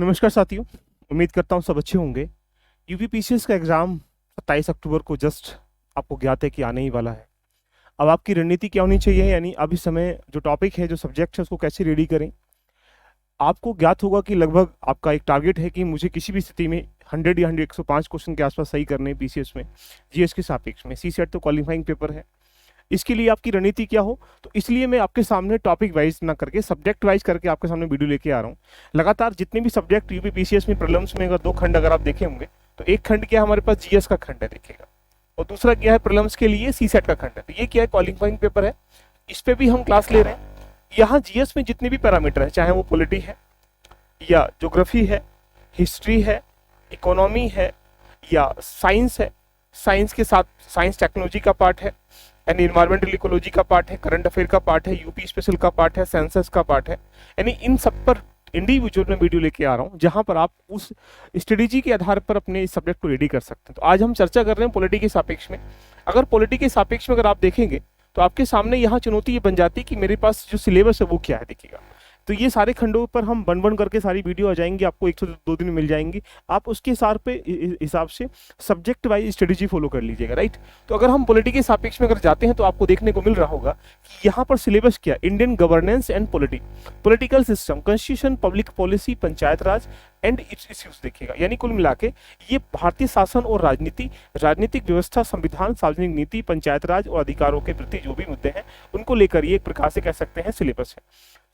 नमस्कार साथियों, उम्मीद करता हूँ सब अच्छे होंगे। यूपीपीसीएस का एग्ज़ाम 27 अक्टूबर को जस्ट आपको ज्ञात है कि आने ही वाला है। अब आपकी रणनीति क्या होनी चाहिए, यानी अब इस समय जो टॉपिक है, जो सब्जेक्ट है, उसको कैसे रेडी करें। आपको ज्ञात होगा कि लगभग आपका एक टारगेट है कि मुझे किसी भी स्थिति में 100 या 105 क्वेश्चन के आसपास सही करने हैं पीसीएस में, जीएस के सापेक्ष में। सी सेट तो क्वालिफाइंग पेपर है। इसके लिए आपकी रणनीति क्या हो, तो इसलिए मैं आपके सामने टॉपिक वाइज ना करके सब्जेक्ट वाइज करके आपके सामने वीडियो लेके आ रहा हूँ। लगातार जितने भी सब्जेक्ट यूपीपीसीएस में प्रीलिम्स में अगर 2 खंड अगर आप देखे होंगे, तो एक खंड क्या हमारे पास जीएस का खंड है देखिएगा, और दूसरा क्या है प्रीलिम्स के लिए सी सेट का खंड है। तो ये क्या है, क्वालिफाइंग पेपर है, इस पे भी हम क्लास ले रहे हैं। यहाँ जीएस में जितने भी पैरामीटर है, चाहे वो पॉलिटी है या ज्योग्राफी है, हिस्ट्री है, इकोनॉमी है या साइंस है, साइंस के साथ साइंस टेक्नोलॉजी का पार्ट है, यानी इन्वायरमेंटल इकोलॉजी का पार्ट है, करंट अफेयर का पार्ट है, यूपी स्पेशल का पार्ट है, सेंसस का पार्ट है, यानी इन सब पर इंडिविजुअल में वीडियो लेके आ रहा हूँ, जहां पर आप उस स्ट्रेटेजी के आधार पर अपने इस सब्जेक्ट को रेडी कर सकते हैं। तो आज हम चर्चा कर रहे हैं पॉलिटी के सापेक्ष में। अगर पॉलिटी के सापेक्ष में अगर आप देखेंगे तो आपके सामने यहाँ चुनौती ये बन जाती है कि मेरे पास जो सिलेबस है वो क्या है, देखिएगा। तो ये सारे खंडों पर हम बन बन करके सारी वीडियो आ जाएंगी, आपको 1 से 2 दिन में मिल जाएंगी। आप उसके हिसाब से सब्जेक्ट वाइज स्ट्रेटेजी फॉलो कर लीजिएगा, राइट। तो अगर हम पॉलिटी के सापेक्ष में अगर जाते हैं तो आपको देखने को मिल रहा होगा कि यहाँ पर सिलेबस क्या, Indian governance and polity, political system, constitution, public policy, panchayat Raj and it's issues देखिएगा। यानी कुल मिला के ये भारतीय शासन और राजनीति, राजनीतिक व्यवस्था, संविधान, सार्वजनिक नीति, पंचायत राज और अधिकारों के प्रति जो भी मुद्दे हैं उनको लेकर ये एक प्रकार से कह सकते हैं सिलेबस है।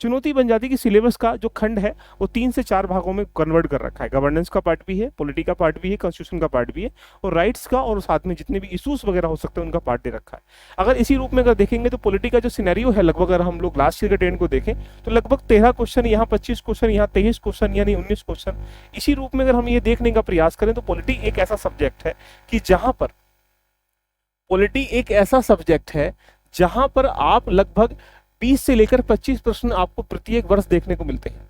चुनौती बन जाती है कि सिलेबस का जो खंड है वो 3 से 4 भागों में कन्वर्ट कर रखा है। गवर्नेंस का पार्ट भी है, पॉलिटी का पार्ट भी है, कॉन्स्टिट्यूशन का पार्ट भी है, और राइट्स का और साथ में जितने भी इश्यूज वगैरह हो सकते हैं उनका पार्ट दे रखा है। अगर इसी रूप में अगर देखेंगे तो पॉलिटी का जो सिनेरियो है, लगभग अगर हम लोग लास्ट ईयर के ट्रेंड को देखें तो लगभग 13 क्वेश्चन, यहाँ 25 क्वेश्चन, यहाँ 23 क्वेश्चन, यानी 19 क्वेश्चन। इसी रूप में अगर हम ये देखने का प्रयास करें तो पॉलिटी एक ऐसा सब्जेक्ट है कि जहां पर आप लगभग 20 से लेकर 25 प्रश्न आपको प्रत्येक वर्ष देखने को मिलते हैं।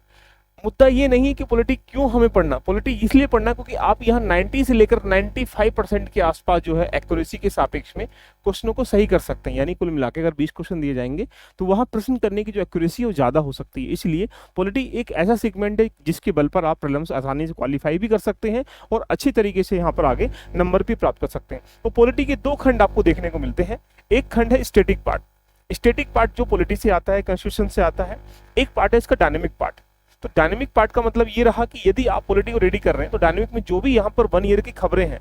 मुद्दा ये नहीं है कि पॉलिटी क्यों हमें पढ़ना, पॉलिटी इसलिए पढ़ना क्योंकि आप यहाँ 90 से लेकर 95% के आसपास जो है एक्यूरेसी के सापेक्ष में क्वेश्चनों को सही कर सकते हैं। यानी कुल मिला के अगर 20 क्वेश्चन दिए जाएंगे तो वहां प्रश्न करने की जो एक्यूरेसी है वो ज्यादा हो सकती है। इसलिए पॉलिटी एक ऐसा सेगमेंट है जिसके बल पर आप प्रीलिम्स आसानी से क्वालिफाई भी कर सकते हैं और अच्छी तरीके से यहाँ पर आगे नंबर भी प्राप्त कर सकते हैं। तो पॉलिटी के 2 खंड आपको देखने को मिलते हैं। एक खंड है स्टैटिक पार्ट, स्टैटिक पार्ट जो पॉलिटी से आता है, कॉन्स्टिट्यूशन से आता है। एक पार्ट है इसका डायनेमिक पार्ट। तो डायनेमिक पार्ट का मतलब ये रहा कि यदि आप पॉलिटी को रेडी कर रहे हैं तो डायनेमिक में जो भी यहाँ पर 1 ईयर की खबरें हैं,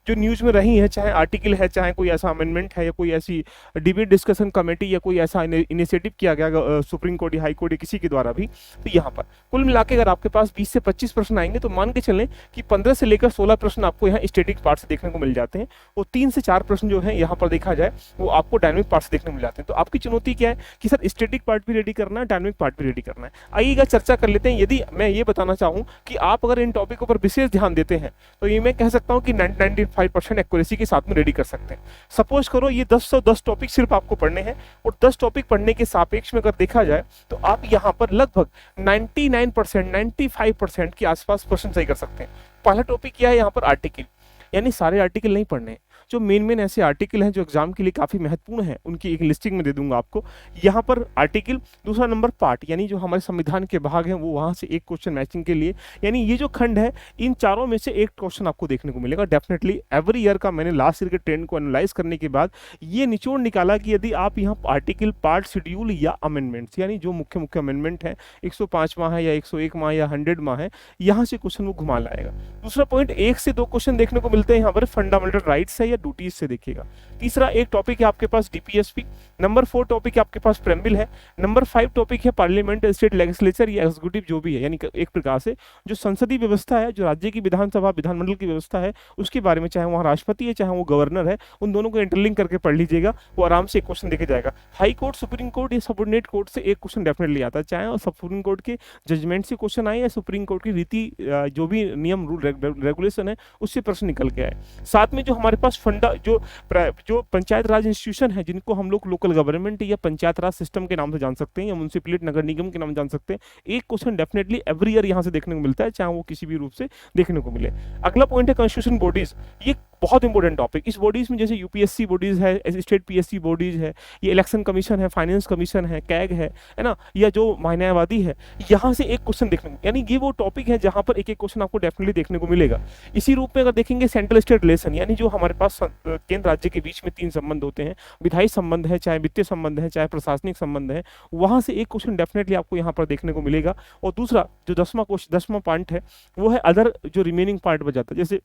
जो न्यूज में रही है, चाहे आर्टिकल है, चाहे कोई ऐसा अमेंडमेंट है या कोई ऐसी डिबेट डिस्कशन कमेटी या कोई ऐसा इनिशिएटिव किया गया सुप्रीम कोर्ट या हाई कोर्ट या किसी के द्वारा भी, तो यहाँ पर कुल मिला के अगर आपके पास 20 से 25 प्रश्न आएंगे तो मान के चलें कि 15 से लेकर 16 प्रश्न आपको यहाँ स्टैटिक पार्ट से देखने को मिल जाते हैं, और 3 से 4 प्रश्न जो है यहाँ पर देखा जाए वो आपको डायनेमिक पार्ट से देखने को मिल जाते हैं। तो आपकी चुनौती क्या है कि सर स्टैटिक पार्ट भी रेडी करना है, डायनेमिक पार्ट भी रेडी करना है। आइएगा चर्चा कर लेते हैं। यदि मैं ये बताना चाहूँ कि आप अगर इन टॉपिकों पर विशेष ध्यान देते हैं तो ये मैं कह सकता हूँ कि 95% एक्यूरेसी के साथ में रेडी कर सकते हैं। सपोज करो ये 10 टॉपिक सिर्फ आपको पढ़ने हैं, और 10 टॉपिक पढ़ने के सापेक्ष में अगर देखा जाए तो आप यहाँ पर लगभग 99%, 95% के आसपास प्रश्न सही कर सकते हैं। पहला टॉपिक क्या है यहाँ पर, आर्टिकल, यानी सारे आर्टिकल नहीं पढ़ने हैं, जो मेन ऐसे आर्टिकल हैं जो एग्जाम के लिए काफी महत्वपूर्ण है उनकी एक लिस्टिंग में दे दूंगा आपको। यहाँ पर आर्टिकल, दूसरा नंबर पार्ट, यानी जो हमारे संविधान के भाग हैं वो वहां से एक क्वेश्चन मैचिंग के लिए, यानी ये जो खंड है इन चारों में से एक क्वेश्चन आपको देखने को मिलेगा डेफिनेटली एवरी ईयर का। मैंने लास्ट ईयर के ट्रेंड को एनालाइज करने के बाद ये निचोड़ निकाला कि यदि आप यहाँ आर्टिकल, पार्ट, शेड्यूल या अमेंडमेंट्स, यानी जो मुख्य मुख्य अमेंडमेंट है 105वां है या 101वां या 100वां है, यहाँ से क्वेश्चन वो घुमा लाएगा। दूसरा पॉइंट, 1 से 2 क्वेश्चन देखने को मिलते हैं यहाँ पर फंडामेंटल राइट्स है या ड्यूटीज से देखिएगा। तीसरा एक टॉपिक है आपके पास डीपीएसपी। नंबर 4 टॉपिक है आपके पास प्रेम्बिल है। नंबर 5 टॉपिक है पार्लियामेंट, स्टेट लेजिस्लेचर या एग्जीक्यूटिव जो भी है, यानी एक प्रकार से जो संसदीय व्यवस्था है, जो राज्य की विधानसभा विधानमंडल की व्यवस्था है उसके बारे में, चाहे वहाँ राष्ट्रपति है चाहे वो गवर्नर है, उन दोनों को इंटरलिंक करके पढ़ लीजिएगा, वो आराम से एक क्वेश्चन देखे जाएगा। हाई कोर्ट, सुप्रीम कोर्ट या सबऑर्डिनेट कोर्ट से एक क्वेश्चन डेफिनेटली आता है, चाहे सुप्रीम कोर्ट के जजमेंट से क्वेश्चन आए या सुप्रीम कोर्ट की रीति जो भी नियम रूल रेगुलेशन है उससे प्रश्न निकल के आए। साथ में जो हमारे पास फंडा जो पंचायत राज इंस्टीट्यूशन है, जिनको हम लोग लोकल गवर्नमेंट या पंचायत राज सिस्टम के नाम से जान सकते हैं या म्युनिसिपैलिटी नगर निगम के नाम जान सकते हैं, एक क्वेश्चन डेफिनेटली एवरी ईयर यहाँ से देखने को मिलता है, चाहे वो किसी भी रूप से देखने को मिले। अगला पॉइंट है कॉन्स्टिट्यूशन बॉडीज। ये बहुत इंपॉर्टेंट टॉपिक। इस बॉडीज में जैसे यूपीएससी बॉडीज है, स्टेट पीएससी बॉडीज है, ये इलेक्शन कमीशन है, फाइनेंस कमीशन है, कैग है ना, या जो न्यायवादी है, यहाँ से एक क्वेश्चन देखने को, यानी ये वो टॉपिक है जहाँ पर एक एक क्वेश्चन आपको डेफिनेटली देखने को मिलेगा। इसी रूप में अगर देखेंगे सेंट्रल स्टेट रिलेशन, यानी जो हमारे पास केंद्र राज्य के बीच में 3 संबंध होते हैं, विधायी संबंध है, चाहे वित्तीय संबंध है, चाहे प्रशासनिक संबंध है, वहां से एक क्वेश्चन डेफिनेटली आपको यहाँ पर देखने को मिलेगा। और दूसरा जो 10वां पार्ट है वो है अदर, जो रिमेनिंग पार्ट बचाता है, जैसे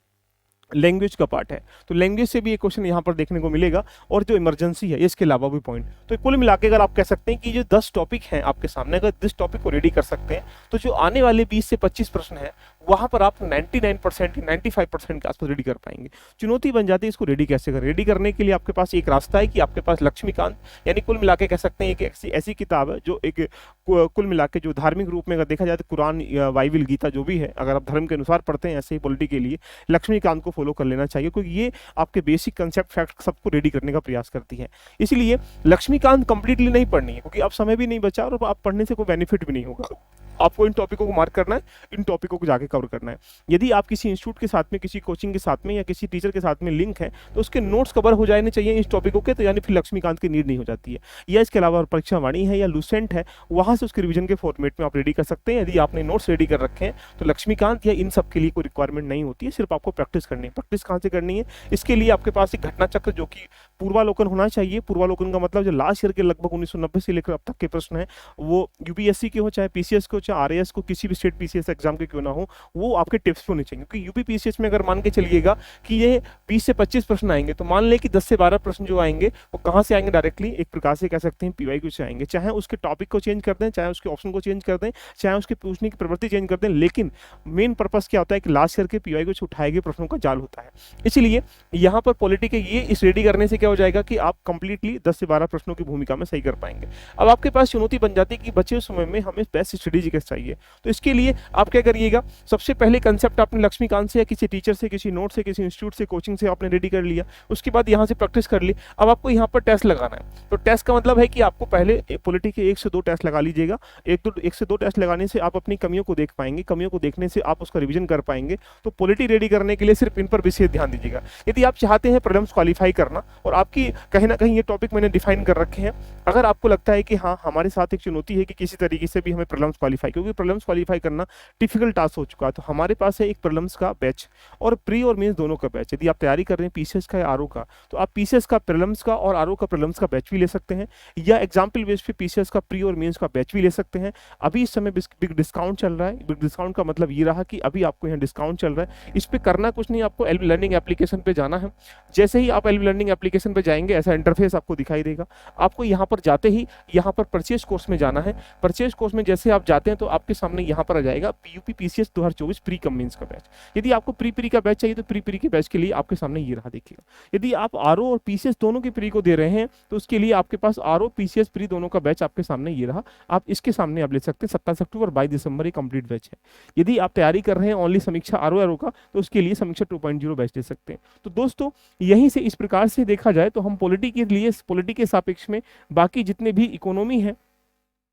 लैंग्वेज का पार्ट है, तो लैंग्वेज से भी एक क्वेश्चन यहाँ पर देखने को मिलेगा, और जो इमरजेंसी है इसके अलावा भी पॉइंट। तो कुल मिला के अगर आप कह सकते हैं कि जो 10 टॉपिक हैं आपके सामने, अगर 10 टॉपिक को रेडी कर सकते हैं तो जो आने वाले 20 से 25 प्रश्न है वहां पर आप 99% 95% के आसपास रेडी कर पाएंगे। चुनौती बन जाती है इसको रेडी कैसे करें। रेडी करने के लिए आपके पास एक रास्ता है कि आपके पास लक्ष्मीकांत, यानी कुल मिला के कह सकते हैं कि ऐसी किताब है जो एक कुल मिला के जो धार्मिक रूप में अगर देखा जाए तो कुरान या बाइबल गीता जो भी है, अगर आप धर्म के अनुसार पढ़ते हैं ऐसे ही पॉलिटी के लिए लक्ष्मीकांत को फॉलो कर लेना चाहिए, क्योंकि ये आपके बेसिक कंसेप्ट फैक्ट सबको रेडी करने का प्रयास करती है। इसलिए लक्ष्मीकांत कंप्लीटली नहीं पढ़नी है, क्योंकि अब समय भी नहीं बचा और आप पढ़ने से कोई बेनिफिट भी नहीं होगा। आपको इन टॉपिकों को मार्क करना है, इन टॉपिकों को जाके कवर करना है। यदि आप किसी इंस्टीट्यूट के साथ में, किसी कोचिंग के साथ में या किसी टीचर के साथ में लिंक है तो उसके नोट्स कवर हो जाने चाहिए इस टॉपिकों के, तो यानी फिर लक्ष्मीकांत की नीड नहीं हो जाती है। या इसके अलावा परीक्षा वाणी है या लूसेंट है, वहां से उसके रिवीजन के फॉर्मेट में आप रेडी कर सकते हैं। यदि आपने नोट्स रेडी कर रखे हैं तो लक्ष्मीकांत या इन सब के लिए कोई रिक्वायरमेंट नहीं होती है, सिर्फ आपको प्रैक्टिस करनी है। प्रैक्टिस कहाँ से करनी है, इसके लिए आपके पास एक घटना चक्र जो कि पूर्वालोकन होना चाहिए। पूर्वालोकन का मतलब जो लास्ट ईयर के लगभग 1990 से लेकर अब तक के प्रश्न है, वो यूपीएससी के हो, चाहे पीसीएस के हो, चाहे आरएएस को, किसी भी स्टेट पीसीएस एग्जाम के क्यों ना हो, वो आपके टिप्स पे होने चाहिए। क्योंकि यूपी पीसीएस में अगर मान के चलिएगा कि ये 20 से 25 प्रश्न आएंगे, तो मान ले कि 10 से 12 प्रश्न जो आएंगे वो कहाँ से आएंगे, डायरेक्टली एक प्रकार से कह सकते हैं पीवाईक्यू से आएंगे। चाहे उसके टॉपिक को चेंज कर दें, चाहे उसके ऑप्शन को चेंज कर दें, चाहे उसके पूछने की प्रवृत्ति चेंज कर दें, लेकिन मेन पर्पस क्या होता है कि लास्ट ईयर के पीवाईक्यू से उठाए गए प्रश्नों का जाल होता है। इसलिए यहाँ पर पॉलिटी के ये इस रेडी करने से क्या हो जाएगा कि आप कंप्लीटली 10 से 12 प्रश्नों की भूमिका में सही कर पाएंगे। अब आपके पास चुनौती बन जाती है कि बचे हुए समय में हमें बेस्ट स्ट्रेटेजी चाहिए। तो इसके लिए आप क्या करिएगा, सबसे पहले कंसेप्ट आपने लक्ष्मीकांत से या किसी टीचर से, किसी नोट से, किसी इंस्टीट्यूट से, कोचिंग से आपने रेडी कर लिया। उसके बाद यहाँ से प्रैक्टिस कर ली। अब आपको यहाँ पर टेस्ट लगाना है। तो टेस्ट का मतलब है कि आपको पहले पॉलिटी के 1 से 2 टेस्ट लगा लीजिएगा। 1 से 2 टेस्ट लगाने से आप अपनी कमियों को देख पाएंगे, कमियों को देखने से आप उसका रिविजन कर पाएंगे। तो पॉलिटी रेडी करने के लिए सिर्फ इन पर विशेष ध्यान दीजिएगा। यदि आप चाहते हैं प्रीलिम्स क्वालिफाई करना, और आपकी कहीं ना कहीं ये टॉपिक मैंने डिफाइन कर रखे हैं, अगर आपको लगता है कि हाँ हमारे साथ एक चुनौती है कि किसी तरीके से भी हमें प्रीलिम्स क्वालिफाई, क्योंकि प्रीलिम्स क्वालिफाई करना डिफिकल्ट टास्क हो चुका है, तो हमारे पास है एक प्रीलिम्स का बैच और प्री और मेंस दोनों का बैच। यदि आप तैयारी कर रहे हैं पीसीएस का या आरओ का, तो आप पीसीएस का प्रीलिम्स का और आरओ का प्रीलिम्स का बैच भी ले सकते हैं, या एग्जाम्पल बेस पे पीसीएस का प्री और मेंस का बैच भी ले सकते हैं। अभी इस समय बिग डिस्काउंट चल रहा है। बिग डिस्काउंट का मतलब ये रहा कि अभी आपको यहाँ डिस्काउंट चल रहा है। इस पर करना कुछ नहीं, आपको एलबी लर्निंग एप्लीकेशन पे जाना है। जैसे ही आप एलबी लर्निंग एप्लीकेशन पे जाएंगे ऐसा इंटरफेस आपको दिखाई देगा। आपको यहाँ पर जाते ही यहाँ पर परचेज कोर्स में जाना है। परचेज कोर्स में जैसे आप जाते हैं तो आपके सामने यहाँ पर आ जाएगा UP PCS 2024 pre cum mains का बैच। यदि आपको प्री का बैच चाहिए तो प्री के बैच के लिए आपके सामने ये रहा, देखिएगा। यदि आप आरओ और पीसीएस दोनों की प्री को दे रहे हैं तो उसके लिए आपके पास आरओ पीसीएस प्री दोनों का बैच आपके सामने ये रहा। आप इसके सामने आप ले सकते हैं। 27 अक्टूबर 22 दिसंबर ये कंप्लीट बैच है। यदि आप तैयारी कर रहे हैं ओनली समीक्षा आरओ का, तो उसके लिए समीक्षा 2.0 बैच ले सकते हैं। तो दोस्तों यहीं से इस प्रकार से देखा जाए तो हम पॉलिटी के लिए, पॉलिटी के सापेक्ष में बाकी जितने भी इकोनॉमी है,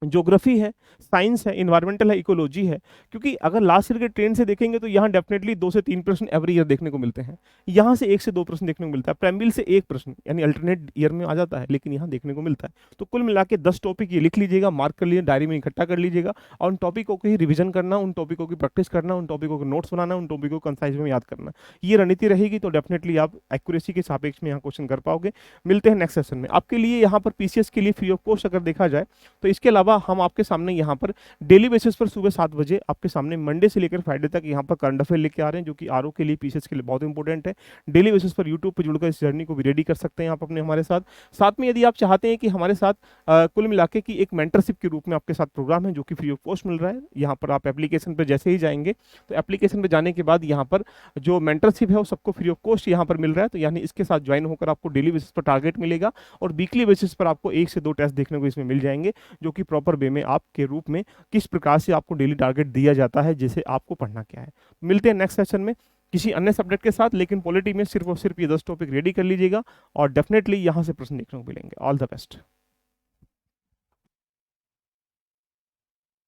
ज्योग्राफी है, साइंस है, इन्वायरमेंटल है, इकोलॉजी है, क्योंकि अगर लास्ट ईयर के ट्रेंड से देखेंगे तो यहाँ डेफिनेटली 2 से 3 प्रश्न एवरी ईयर देखने को मिलते हैं। यहाँ से 1 से 2 प्रश्न देखने को मिलता है। प्रेम्बिल से 1 प्रश्न यानी अल्टरनेट ईयर में आ जाता है, लेकिन यहाँ देखने को मिलता है। तो कुल मिला के 10 टॉपिक ये लिख लीजिएगा, मार्क कर लीजिए, डायरी में इकट्ठा कर लीजिएगा, और उन टॉपिकों को ही रिविजन करना, उन टॉपिकों की प्रैक्टिस करना, उन टॉपिकों के नोट्स बनाना, उन टॉपिकों को कंसाइज में याद करना। ये रणनीति रहेगी तो डेफिनेटली आप एक्यूरेसी के सापेक्ष में यहाँ क्वेश्चन कर पाओगे। मिलते हैं नेक्स्ट सेशन में। आपके लिए यहाँ पर पीसीएस के लिए फ्री ऑफ कॉस्ट अगर देखा जाए तो इसके अलावा हम आपके सामने यहाँ पर डेली बेसिस पर सुबह 7 बजे आपके सामने मंडे से लेकर फ्राइडे तक यहाँ पर करंट अफेयर लेके आ रहे हैं, जो कि आरओ के लिए, पीसीएस के लिए बहुत इंपॉर्टेंट है। डेली बेसिस पर यूट्यूब पर जुड़कर इस जर्नी को भी रेडी कर सकते हैं आप अपने हमारे साथ। साथ में यदि आप चाहते हैं कि हमारे साथ कुल मिलाके की एक मेंटरशिप के रूप में आपके साथ प्रोग्राम है जो कि फ्री ऑफ कॉस्ट मिल रहा है, यहाँ पर आप एप्लीकेशन पर जैसे ही जाएंगे तो एप्लीकेशन पर जाने के बाद यहाँ पर जो मेंटरशिप है वो सबको फ्री ऑफ कॉस्ट यहाँ पर मिल रहा है। तो यानी इसके साथ ज्वाइन होकर आपको डेली बेसिस पर टारगेट मिलेगा और वीकली बेसिस पर आपको 1 से 2 टेस्ट देखने को इसमें मिल जाएंगे, जो कि प्रॉपर वे में आपके रूप में किस प्रकार से आपको डेली टारगेट दिया जाता है, जिसे आपको पढ़ना क्या है। मिलते हैं नेक्स्ट सेशन में किसी अन्य सब्जेक्ट के साथ, लेकिन पॉलिटी में सिर्फ और सिर्फ ये 10 टॉपिक रेडी कर लीजिएगा और डेफिनेटली यहाँ से प्रश्न देखने को मिलेंगे। All the best.